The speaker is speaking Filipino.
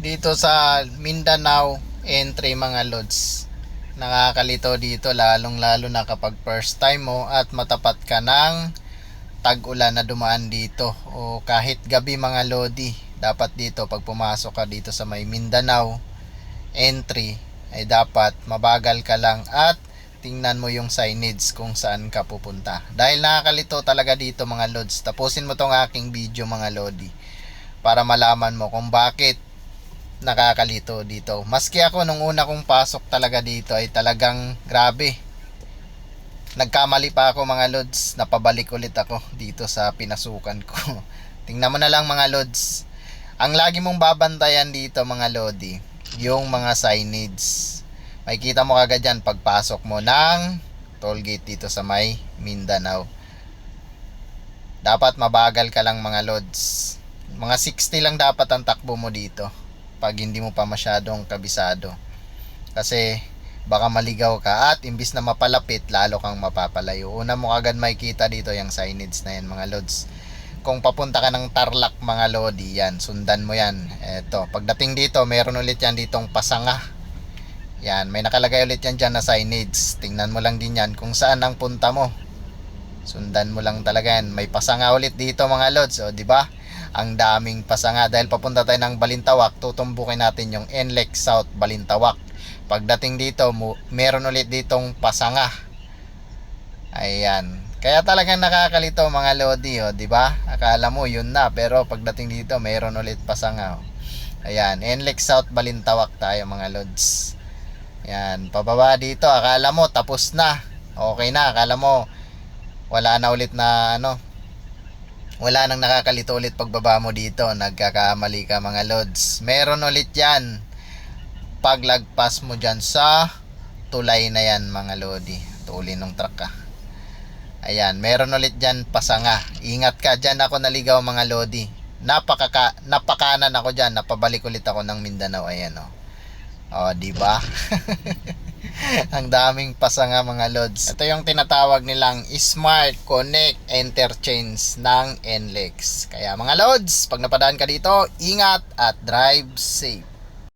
dito sa Mindanao entry mga lods. Nakakalito dito lalong lalo na kapag first time mo at matapat ka ng tag-ulan na dumaan dito o kahit gabi mga lodi. Dapat dito pag pumasok ka dito sa may Mindanao entry ay dapat mabagal ka lang at tingnan mo yung signage kung saan ka pupunta. Dahil nakakalito talaga dito mga lods. Tapusin mo tong aking video mga lodi para malaman mo kung bakit nakakalito dito. Maski ako nung una kong pasok talaga dito ay talagang grabe. Nagkamali pa ako mga lods. Napabalik ulit ako dito sa pinasukan ko. Tingnan mo na lang mga lods. Ang lagi mong babantayan dito mga lodi, yung mga signage. Makikita mo kagad yan pagpasok mo ng toll gate dito sa may Mindanao. Dapat mabagal ka lang mga lods. Mga 60 lang dapat ang takbo mo dito pag hindi mo pa masyadong kabisado. Kasi baka maligaw ka at imbis na mapalapit lalo kang mapapalayo. Una mo kagad makikita dito yung signage na yan mga lods. Kung papunta ka ng Tarlac mga lodi, yan, sundan mo yan. Eto, pagdating dito meron ulit yan ditong pasanga. Yan, may nakalagay ulit yan dyan na signage. Tingnan mo lang din yan kung saan ang punta mo. Sundan mo lang talaga yan. May pasanga ulit dito mga lods. O, diba? Ang daming pasanga. Dahil papunta tayo ng Balintawak, tutumbukin natin yung NLEX South Balintawak. Pagdating dito, meron ulit ditong pasanga. Ayan. Kaya talagang nakakalito mga lodi. O, diba? Akala mo yun na. Pero pagdating dito, meron ulit pasanga. O. Ayan. NLEX South Balintawak tayo mga lods. Yan, pababa dito, akala mo tapos na. Okay na, akala mo wala na ulit na wala nang nakakalito ulit pagbaba mo dito. Nagkakamali ka mga lods. Meron ulit yan paglagpas mo dyan sa tulay na yan mga lodi. Tuli ng truck ka. Ayan, meron ulit dyan pasanga. Ingat ka, dyan ako naligaw mga lodi. Napakanan ako dyan. Napabalik ulit ako ng Mindanao. Ayan o. Oh, di ba? Ang daming pasanga mga lods. Ito yung tinatawag nilang Smart Connect Interchange ng NLEX. Kaya mga lods, pag napadaan ka dito, ingat at drive safe.